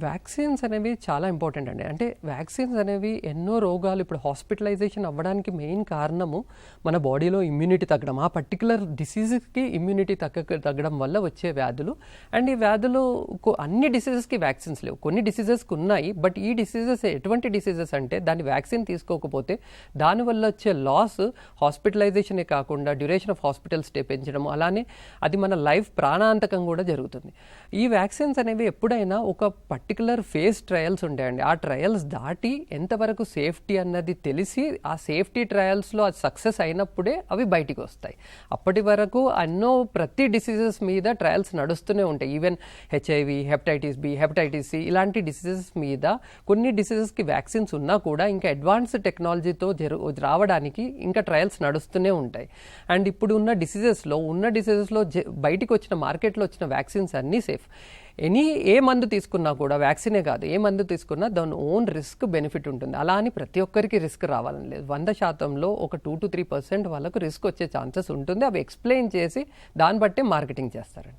Vaccines అనేవి చాలా important అండి. అంటే వ్యాక్సిన్స్ అనేవి ఎన్నో రోగాలు ఇప్పుడు హాస్పిటలైజేషన్ అవ్వడానికి మెయిన్ కారణము మన బాడీలో ఇమ్యూనిటీ తగ్గడం, ఆ పర్టికులర్ డిసీజెస్కి ఇమ్యూనిటీ తగ్గడం వల్ల వచ్చే వ్యాధులు. అండ్ ఈ వ్యాధులు అన్ని డిసీజెస్కి వ్యాక్సిన్స్ లేవు, కొన్ని డిసీజెస్కి ఉన్నాయి. బట్ ఈ డిసీజెస్ ఎటువంటి డిసీజెస్ అంటే దాని వ్యాక్సిన్ తీసుకోకపోతే దానివల్ల వచ్చే లాస్ హాస్పిటలైజేషనే కాకుండా డ్యూరేషన్ ఆఫ్ హాస్పిటల్ స్టే పెంచడం, అలానే అది మన లైఫ్ ప్రాణాంతకం కూడా జరుగుతుంది. ఈ వ్యాక్సిన్స్ అనేవి ఎప్పుడైనా ఒక పర్టికులర్ ఫేజ్ ట్రయల్స్ ఉంటాయండి. ఆ ట్రయల్స్ దాటి ఎంతవరకు సేఫ్టీ అన్నది తెలిసి ఆ సేఫ్టీ ట్రయల్స్లో అది సక్సెస్ అయినప్పుడే అవి బయటికి వస్తాయి. అప్పటి వరకు ప్రతి డిసీజెస్ మీద ట్రయల్స్ నడుస్తూనే ఉంటాయి. Even HIV, hepatitis B, hepatitis C ఇలాంటి డిసీజెస్ మీద కొన్ని డిసీజెస్కి వ్యాక్సిన్స్ ఉన్నా కూడా ఇంకా అడ్వాన్స్డ్ టెక్నాలజీతో రావడానికి ఇంకా ట్రయల్స్ నడుస్తూనే ఉంటాయి. అండ్ ఇప్పుడు ఉన్న డిసీజెస్లో బయటికి వచ్చిన మార్కెట్లో వచ్చిన వ్యాక్సిన్స్ అన్నీ సేఫ్. ఏ మందు తీసుకున్నా కూడా, వ్యాక్సినే కాదు, ఏ మందు తీసుకున్నా దాని ఓన్ రిస్క్ బెనిఫిట్ ఉంటుంది. అలా అని ప్రతి ఒక్కరికి రిస్క్ రావాలని లేదు. 100%లో ఒక 2 to 3% వాళ్ళకు రిస్క్ వచ్చే ఛాన్సెస్ ఉంటుంది. అవి ఎక్స్ప్లెయిన్ చేసి దాన్ని బట్టే మార్కెటింగ్ చేస్తారండి.